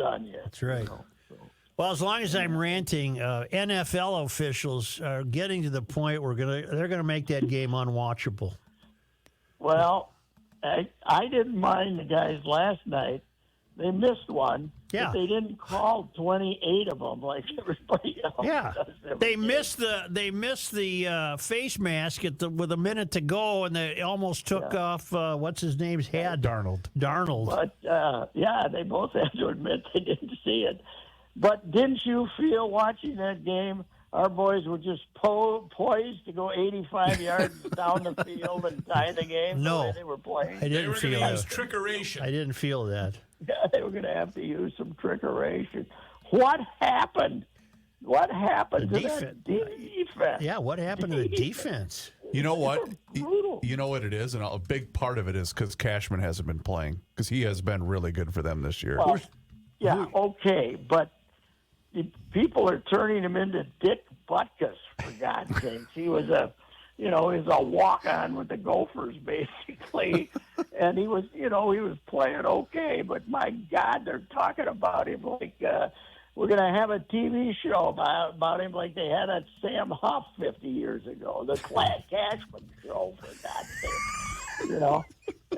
done yet. That's right. You know, so. Well, as long as I'm ranting, NFL officials are getting to the point where they're gonna make that game unwatchable. Well, I didn't mind the guys last night. They missed one, Yeah. but they didn't call 28 of them like everybody else Yeah, does. every they game. missed the face mask with a minute to go, and they almost took off what's his name's head. Darnold. But, they both had to admit they didn't see it. But didn't you feel watching that game, our boys were just poised to go 85 yards down the field and tie the game No. the way they were playing? I They didn't were going feel to use that. trickeration. I didn't feel that. Yeah, they were going to have to use some trickeration. What happened? What happened The to that defense? Yeah, what happened to the defense? You know what? Brutal. You know what it is, and a big part of it is because Cashman hasn't been playing, because he has been really good for them this year. Well, yeah, okay, but the people are turning him into Dick Butkus, for God's sakes. He was a walk-on with the Gophers, basically, and he was playing okay, but my God, they're talking about him like we're going to have a TV show about him like they had at Sam Huff 50 years ago, the Cashman show, for God's sake,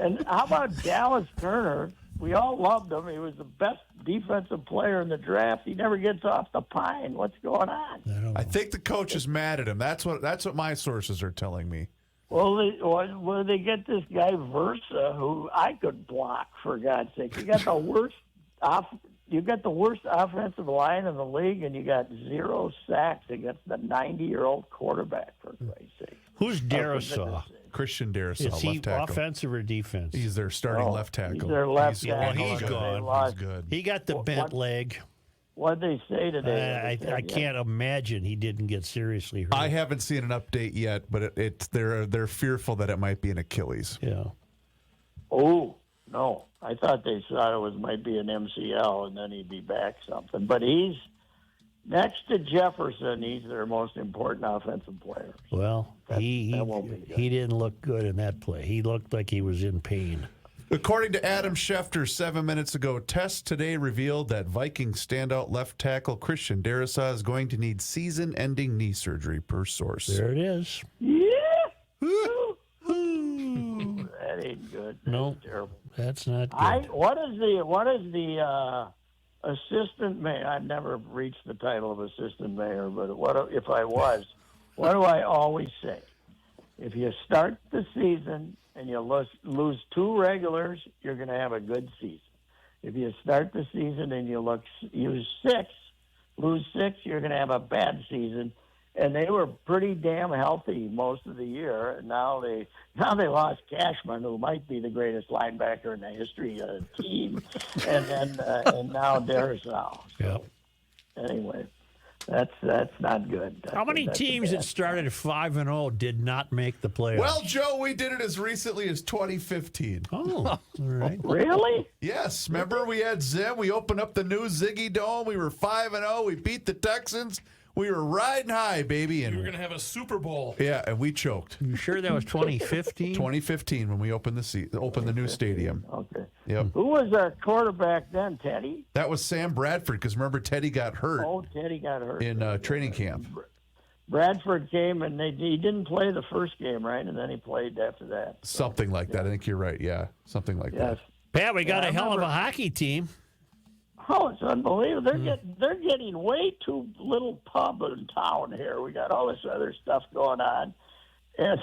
And how about Dallas Turner? We all loved him. He was the best defensive player in the draft. He never gets off the pine. What's going on? I think the coach is mad at him. That's what my sources are telling me. Well, they get this guy Versa, who I could block, for God's sake. You got the worst offensive line in the league, and you got 0 sacks against the 90-year-old quarterback, for Christ's sake. Who's Darisaw? Christian Darrisaw, Is he left tackle. offensive or defense? He's their starting left tackle. He's their left tackle. He's They gone. lost- He's good. He got the bent leg. What'd they say today? I can't imagine he didn't get seriously hurt. I haven't seen an update yet, but they're fearful that it might be an Achilles. Yeah. Oh, no. I thought they thought might be an MCL, and then he'd be back something. But he's next to Jefferson. He's their most important offensive player. Well, he won't be good. he didn't look good in that play. He looked like he was in pain. According to Adam Schefter 7 minutes ago, tests today revealed that Vikings standout left tackle Christian Darrisaw is going to need season-ending knee surgery, per source. There it is. Yeah. That ain't good. That's No. terrible. That's not good. What is the assistant mayor? I've never reached the title of assistant mayor, but what if I was? What do I always say? If you start the season and you lose 2 regulars, you're going to have a good season. If you start the season and you lose 6, you're going to have a bad season. And they were pretty damn healthy most of the year. And now they lost Cashman, who might be the greatest linebacker in the history of the team, and now Darrisaw. Yep. Anyway, that's not good. How many That's teams bad. that started 5-0 did not make the playoffs? Well, Joe, we did it as recently as 2015. Oh, all right. Really? Yes, remember we had Zim. We opened up the new Ziggy Dome. We were 5-0. We beat the Texans. We were riding high, baby. You And were going to have a Super Bowl. yeah, and we choked. You sure that was 2015? 2015 when we opened the new stadium. Okay. Yep. Who was our quarterback then, Teddy? That was Sam Bradford, because remember Teddy got hurt Oh, Teddy got hurt. in training camp. Bradford came, and he didn't play the first game, right? And then he played after that. Something like that. I think you're right. Yeah, something like Yes. Pat, we got Yeah, a I hell of a remember. hockey team. Oh, it's unbelievable. They're getting way too little pub in town here. We got all this other stuff going on. And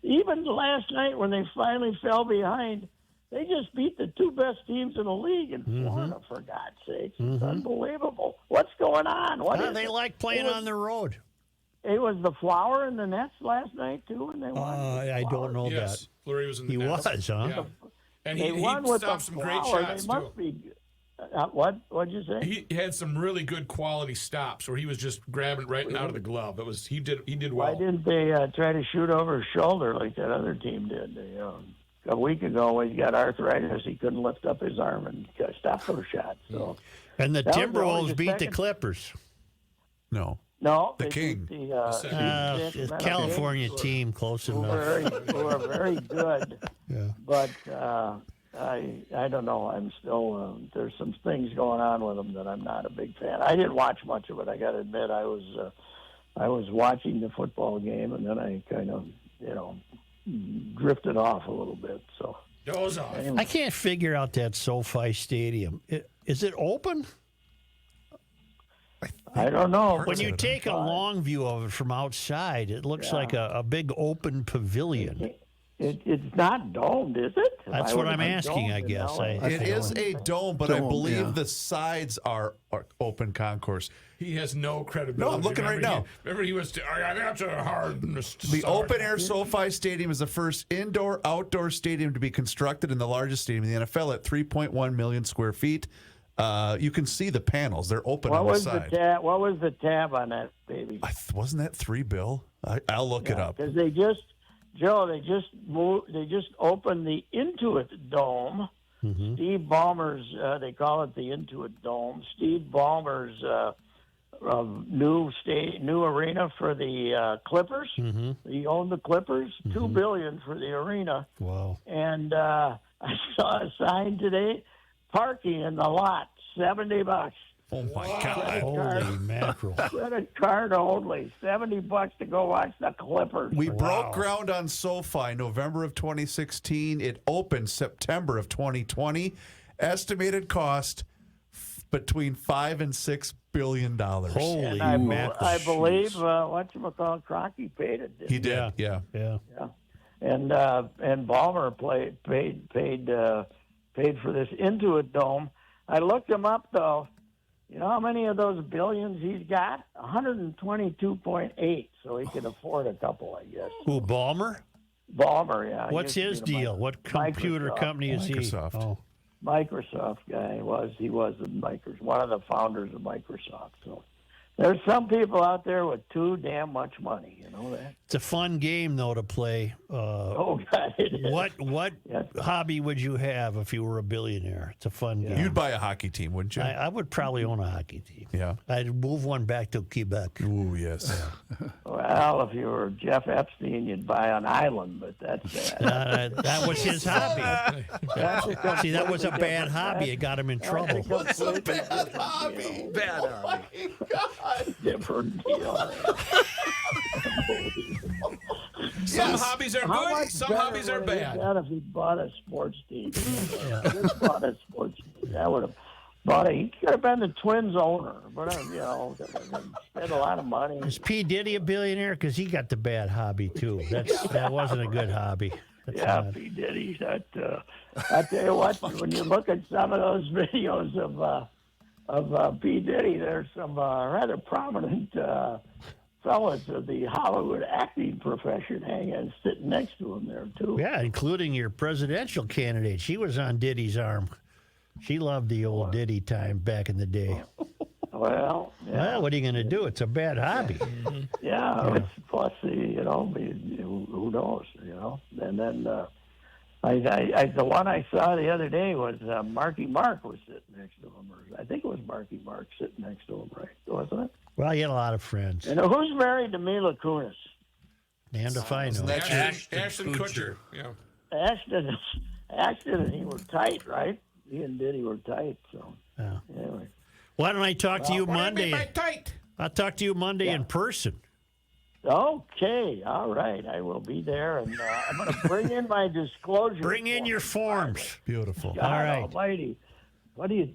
even last night when they finally fell behind, they just beat the 2 best teams in the league in Florida, for God's sake. It's unbelievable. What's going on? What Well, is they it? like playing on the road. It was the Flower in the Nets last night, too, and they won. I don't know Yes, Fleury was in the He Nets. was, huh? Yeah. And They he won with the stopped some great Flower. shots, They must too. be. What'd you say? He had some really good quality stops where he was just grabbing it right out of the glove. He did Why well. didn't they try to shoot over his shoulder like that other team did? A week ago, when he got arthritis, he couldn't lift up his arm and stop those shots. So And the That was only Timberwolves the beat the second- Clippers. No. no, The they King. beat the Second. It's California team, close who enough. were very good. Yeah. But I don't know. I'm still there's some things going on with him that I'm not a big fan. I didn't watch much of it. I got to admit, I was watching the football game, and then I kind of drifted off a little bit. So Doze off. I can't figure out that SoFi Stadium. Is it open? I don't know. When you take a long view of it from outside, it looks like a big open pavilion. It's not domed, is it? That's what I'm asking, I guess. It is a dome, but I Dome, believe yeah. the sides are open concourse. He has no credibility. No, I'm looking right now. Remember, he was. Oh, yeah, that's a hard. The open air SoFi Stadium is the first indoor-outdoor stadium to be constructed in the largest stadium in the NFL at 3.1 million square feet. You can see the panels; they're open on the side. What was the tab on that baby? Wasn't that $3 bill? I'll look it up. Because they just opened the Intuit Dome. Mm-hmm. Steve Ballmer's, they call it the Intuit Dome. Steve Ballmer's new arena for the Clippers. Mm-hmm. He owned the Clippers. $2 billion for the arena. Wow. And I saw a sign today: parking in the lot, $70. Oh my God! Holy mackerel. Credit card only, $70 to go watch the Clippers. We broke ground on SoFi November of 2016. It opened September of 2020. Estimated cost between $5 and $6 billion. Holy And mackerel. I believe whatchamacallit, Kroenke paid it. He did. Yeah. Yeah. Yeah. And Ballmer paid for this Intuit Dome. I looked him up though. You know how many of those billions he's got? 122.8. So he can afford a couple, I guess. Who, Ballmer? Ballmer, yeah. What's his deal? What computer company is Microsoft. he? Oh. Microsoft guy he was one of the founders of Microsoft. So there's some people out there with too damn much money, you know that. It's a fun game, though, to play. Oh God, it is. What Yes. hobby would you have if you were a billionaire? It's a fun game. You'd buy a hockey team, wouldn't you? I would probably own a hockey team. Yeah. I'd move one back to Quebec. Ooh, yes. Well, if you were Jeff Epstein, you'd buy an island, but that's bad. That was his hobby. See, that was a bad hobby. It got him in trouble. That's a Bad hobby. Bad hobby. different deal. Some hobbies are How good. much Some better hobbies are would it bad. have been if he bought a sports team? Just bought a sports team. That would have bought he could have been the Twins owner, but spent a lot of money. Is P. Diddy a billionaire? Because he got the bad hobby, too. That wasn't a good hobby. That's Yeah, not- P. Diddy. I tell you what, when you look at some of those videos of P. Diddy, there's some rather prominent fellas of the Hollywood acting profession sitting next to him there too. Yeah, including your presidential candidate. She was on Diddy's arm. She loved the old Diddy time back in the day. Well, yeah, Well, what are you going to do? It's a bad hobby. yeah. It's plus who knows, And then the one I saw the other day was Marky Mark was sitting next to him, or I think it was Marky Mark sitting next to him, right? Wasn't it? Well, he had a lot of friends. And who's married to Mila Kunis? And if I know. that Ashton Kutcher. Yeah. Ashton and he were tight, right? He and Diddy were tight. So Yeah. anyway, Why don't I talk to you What do you Monday? mean by tight? I'll talk to you Monday in person. okay, all right. I will be there, and I'm going to bring in my disclosure. Bring in your forms. Beautiful. God All right. Almighty, what do you?